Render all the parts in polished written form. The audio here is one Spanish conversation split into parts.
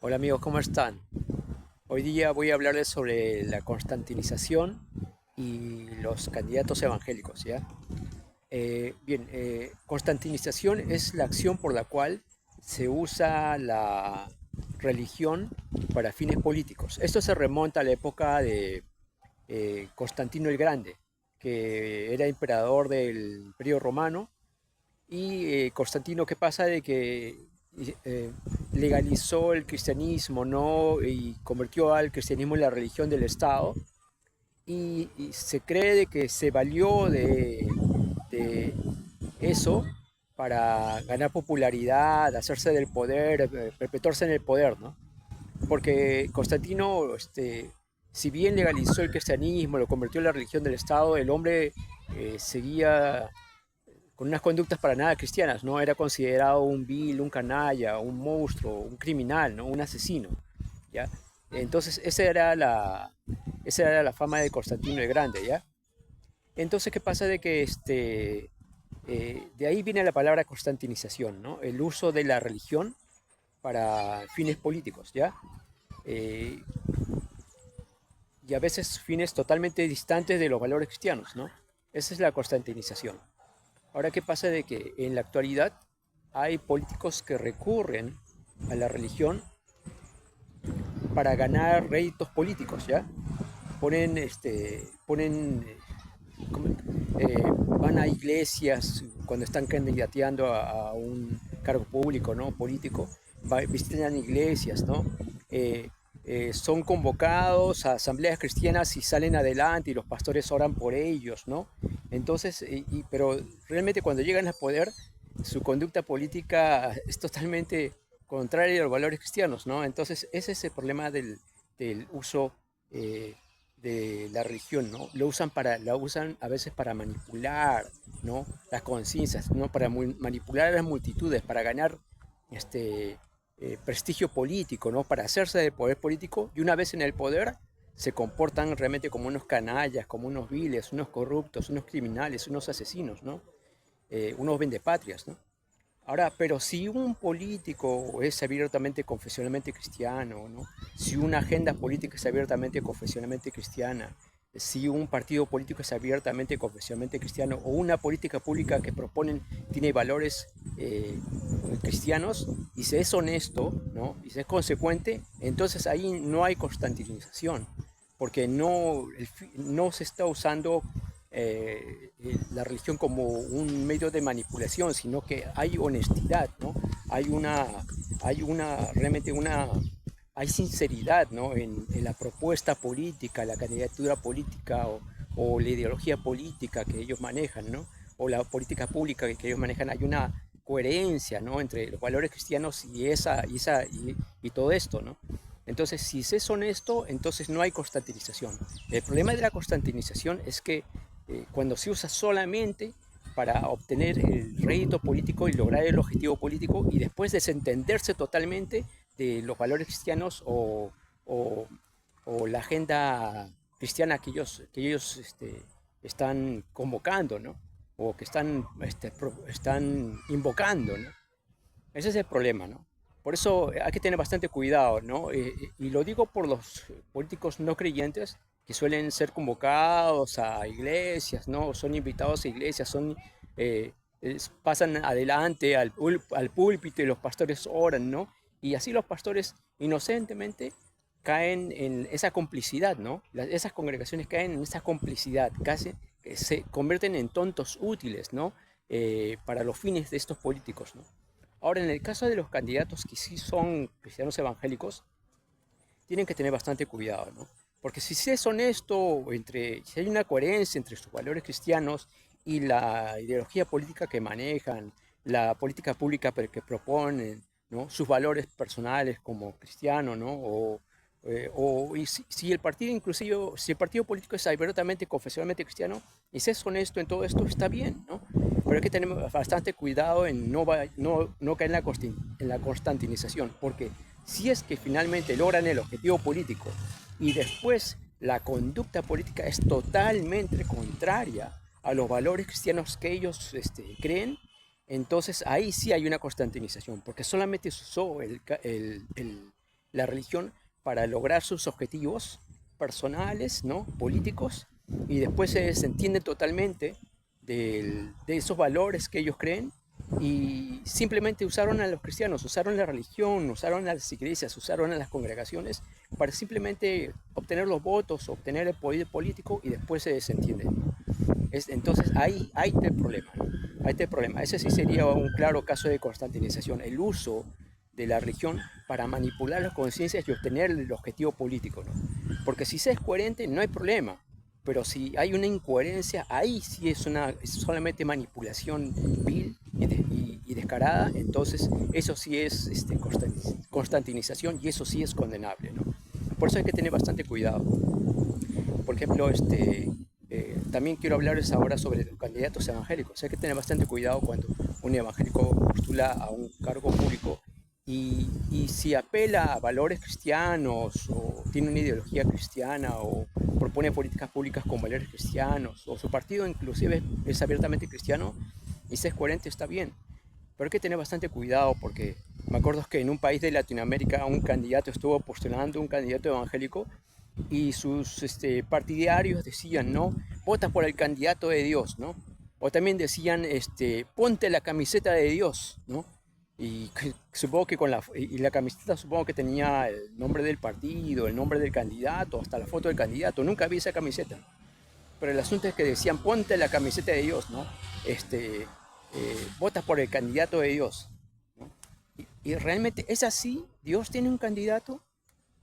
Hola amigos, ¿cómo están? Hoy día voy a hablarles sobre la constantinización y los candidatos evangélicos, ¿ya? Constantinización es la acción por la cual se usa la religión para fines políticos. Esto se remonta a la época de Constantino el Grande, que era emperador del Imperio Romano. Y Constantino, ¿qué pasa? De que eh, legalizó el cristianismo, ¿no? Y convirtió al cristianismo en la religión del Estado. Y se cree de que se valió de eso para ganar popularidad, hacerse del poder, perpetuarse en el poder, ¿no? Porque Constantino, si bien legalizó el cristianismo, lo convirtió en la religión del Estado, el hombre seguía con unas conductas para nada cristianas, ¿no? Era considerado un vil, un canalla, un monstruo, un criminal, ¿no? Un asesino, ¿ya? Entonces, esa era la fama de Constantino el Grande, ¿ya? Entonces, ¿qué pasa? De que de ahí viene la palabra constantinización, ¿no? El uso de la religión para fines políticos, ¿ya? Eh, y a veces fines totalmente distantes de los valores cristianos, ¿no? Esa es la constantinización. Ahora, ¿qué pasa? De que en la actualidad hay políticos que recurren a la religión para ganar réditos políticos, ¿ya? ¿Cómo? Van a iglesias cuando están candidateando a un cargo público, ¿no? Político, visitan iglesias, ¿no? Son convocados a asambleas cristianas y salen adelante y los pastores oran por ellos, ¿no? Entonces, pero realmente cuando llegan al poder, su conducta política es totalmente contraria a los valores cristianos, ¿no? Entonces, ese es el problema del uso eh, de la religión, ¿no? La usan a veces para manipular, ¿no? Las conciencias, ¿no? Para manipular a las multitudes, para ganar prestigio político, ¿no? Para hacerse del poder político y una vez en el poder se comportan realmente como unos canallas, como unos viles, unos corruptos, unos criminales, unos asesinos, ¿no? Unos vendepatrias, ¿no? Ahora, pero si un político es abiertamente confesionalmente cristiano, ¿no? Si una agenda política es abiertamente confesionalmente cristiana, si un partido político es abiertamente confesionalmente cristiano, o una política pública que proponen tiene valores cristianos, y se es honesto, ¿no? Y se es consecuente, entonces ahí no hay constantinización, porque no se está usando la religión como un medio de manipulación, sino que hay honestidad, ¿no? Hay realmente hay sinceridad, ¿no? En la propuesta política, la candidatura política o la ideología política que ellos manejan, ¿no? O la política pública que ellos manejan, hay una coherencia, ¿no? Entre los valores cristianos y todo esto, ¿no? Entonces, si se es honesto, entonces no hay constantinización. El problema de la constantinización es que cuando se usa solamente para obtener el rédito político y lograr el objetivo político y después desentenderse totalmente de los valores cristianos o, o la agenda cristiana que ellos están convocando, ¿no? O que están invocando, ¿no? Ese es el problema, ¿no? Por eso hay que tener bastante cuidado, ¿no? Y lo digo por los políticos no creyentes que suelen ser convocados a iglesias, ¿no? Son invitados a iglesias, pasan adelante al púlpito y los pastores oran, ¿no? Y así los pastores inocentemente caen en esa complicidad, ¿no? Esas congregaciones caen en esa complicidad, casi se convierten en tontos útiles, ¿no? Para los fines de estos políticos, ¿no? Ahora, en el caso de los candidatos que sí son cristianos evangélicos, tienen que tener bastante cuidado, ¿no? Porque si se es honesto, si hay una coherencia entre sus valores cristianos y la ideología política que manejan, la política pública que proponen, ¿no? Sus valores personales como cristiano, ¿no? Y si el partido, inclusive, si el partido político es abiertamente, confesionalmente cristiano, y se es honesto en todo esto, está bien, ¿no? Pero hay que tener bastante cuidado en no caer en la constantinización, porque si es que finalmente logran el objetivo político y después la conducta política es totalmente contraria a los valores cristianos que ellos creen, entonces ahí sí hay una constantinización, porque solamente se usó la religión para lograr sus objetivos personales, ¿no? Políticos, y después se desentienden totalmente de esos valores que ellos creen y simplemente usaron a los cristianos, usaron la religión, usaron a las iglesias, usaron a las congregaciones para simplemente obtener los votos, obtener el poder político y después se desentienden, ¿no? Entonces ahí está el problema, ¿no? Ahí está el problema. Ese sí sería un claro caso de constantinización, el uso de la religión para manipular las conciencias y obtener el objetivo político, ¿no? Porque si se es coherente no hay problema, pero si hay una incoherencia, ahí sí es solamente manipulación vil y descarada, entonces eso sí es constantinización y eso sí es condenable, ¿no? Por eso hay que tener bastante cuidado. Por ejemplo, también quiero hablarles ahora sobre los candidatos evangélicos. Hay que tener bastante cuidado cuando un evangélico postula a un cargo público y si apela a valores cristianos o tiene una ideología cristiana o propone políticas públicas con valores cristianos o su partido inclusive es abiertamente cristiano y si es coherente está bien. Pero hay que tener bastante cuidado porque me acuerdo que en un país de Latinoamérica un candidato estuvo postulando, un candidato evangélico, y sus partidarios decían, ¿no? Vota por el candidato de Dios, ¿no? O también decían, ponte la camiseta de Dios, ¿no? Y supongo que y la camiseta supongo que tenía el nombre del partido, el nombre del candidato, hasta la foto del candidato. Nunca vi esa camiseta. Pero el asunto es que decían, ponte la camiseta de Dios, ¿no? Vota por el candidato de Dios, ¿no? Y realmente es así, Dios tiene un candidato,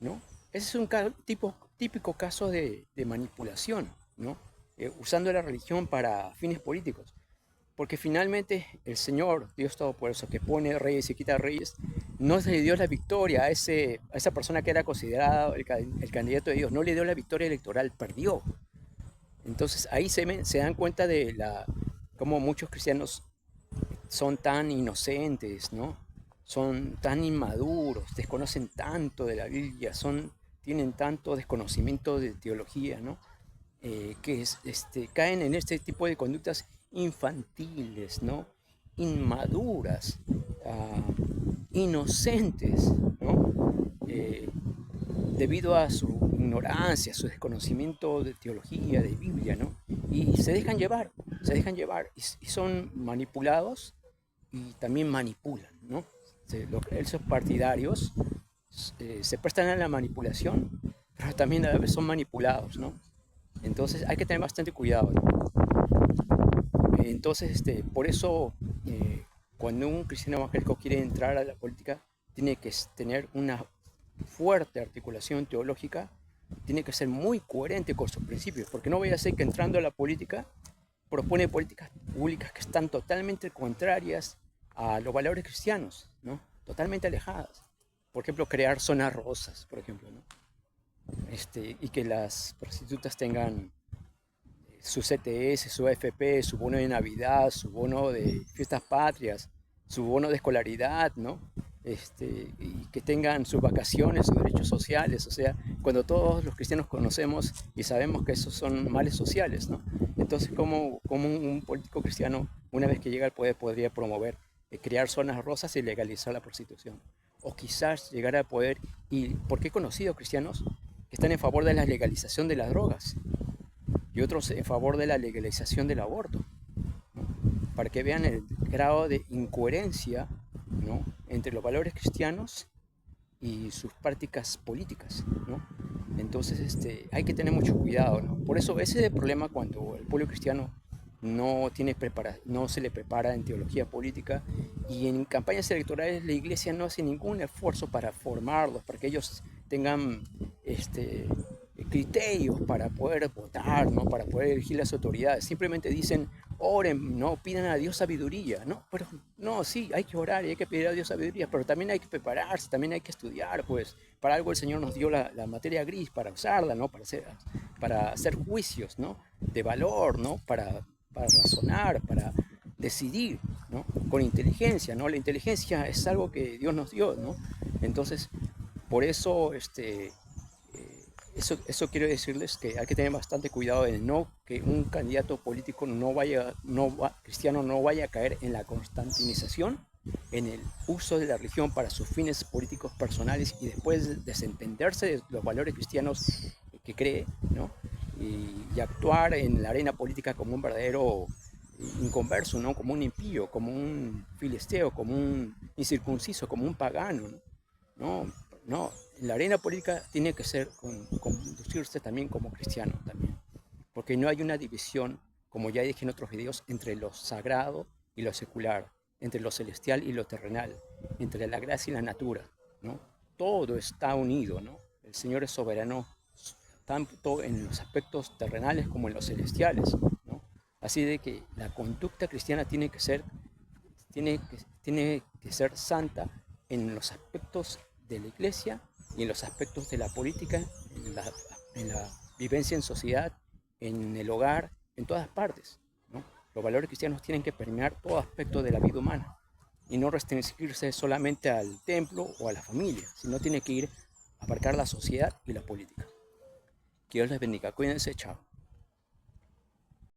¿no? Ese es un típico caso de manipulación, ¿no? Usando la religión para fines políticos. Porque finalmente el Señor, Dios Todopoderoso, que pone reyes y quita reyes, no le dio la victoria a esa persona que era considerada el candidato de Dios, no le dio la victoria electoral, perdió. Entonces ahí se dan cuenta de cómo muchos cristianos son tan inocentes, ¿no? Son tan inmaduros, desconocen tanto de la Biblia, tienen tanto desconocimiento de teología, ¿no? Que caen en este tipo de conductas infantiles, ¿no? Inmaduras, inocentes, ¿no? Debido a su ignorancia, su desconocimiento de teología, de Biblia, ¿no? Y se dejan llevar y son manipulados y también manipulan, ¿no? Esos partidarios se prestan a la manipulación, pero también a la vez son manipulados, ¿no? Entonces hay que tener bastante cuidado, ¿no? Entonces, por eso, cuando un cristiano evangélico quiere entrar a la política, tiene que tener una fuerte articulación teológica, tiene que ser muy coherente con sus principios, porque no vaya a ser que entrando a la política propone políticas públicas que están totalmente contrarias a los valores cristianos, ¿no? Totalmente alejadas. Por ejemplo, crear zonas rosas, por ejemplo, ¿no? Y que las prostitutas tengan su CTS, su AFP, su bono de Navidad, su bono de fiestas patrias, su bono de escolaridad, ¿no? Y que tengan sus vacaciones, sus derechos sociales, o sea, cuando todos los cristianos conocemos y sabemos que esos son males sociales, ¿no? Entonces, ¿cómo un político cristiano, una vez que llega al poder, podría promover crear zonas rosas y legalizar la prostitución? O quizás llegar al poder, y porque he conocido cristianos que están en favor de la legalización de las drogas, y otros en favor de la legalización del aborto, ¿no? Para que vean el grado de incoherencia, ¿no? Entre los valores cristianos y sus prácticas políticas, ¿no? Entonces hay que tener mucho cuidado, ¿no? Por eso ese es el problema cuando el pueblo cristiano no se le prepara en teología política y en campañas electorales la iglesia no hace ningún esfuerzo para formarlos, para que ellos tengan criterios para poder votar, ¿no? Para poder elegir las autoridades. Simplemente dicen, oren, no pidan a Dios sabiduría, ¿no? Pero no, sí, hay que orar y hay que pedir a Dios sabiduría, pero también hay que prepararse, también hay que estudiar, pues para algo el Señor nos dio la materia gris para usarla, ¿no? Para hacer juicios, ¿no? De valor, ¿no? Para razonar, para decidir, ¿no? Con inteligencia, ¿no? La inteligencia es algo que Dios nos dio, ¿no? Entonces, por eso, eso quiero decirles que hay que tener bastante cuidado de que un candidato político cristiano no vaya a caer en la constantinización en el uso de la religión para sus fines políticos personales y después desentenderse de los valores cristianos que cree, ¿no? Y actuar en la arena política como un verdadero inconverso, ¿no? Como un impío, como un filisteo, como un incircunciso, como un pagano, ¿no? No, no, la arena política tiene que ser conducirse también como cristiano también, porque no hay una división, como ya dije en otros videos, entre lo sagrado y lo secular, entre lo celestial y lo terrenal, entre la gracia y la natura, ¿no? Todo está unido, ¿no? El Señor es soberano tanto en los aspectos terrenales como en los celestiales, ¿no? Así de que la conducta cristiana tiene que ser santa en los aspectos de la iglesia y en los aspectos de la política, en la vivencia en sociedad, en el hogar, en todas partes, ¿no? Los valores cristianos tienen que permear todo aspecto de la vida humana y no restringirse solamente al templo o a la familia, sino tiene que ir a abarcar la sociedad y la política. Que Dios les bendiga. Cuídense, chao.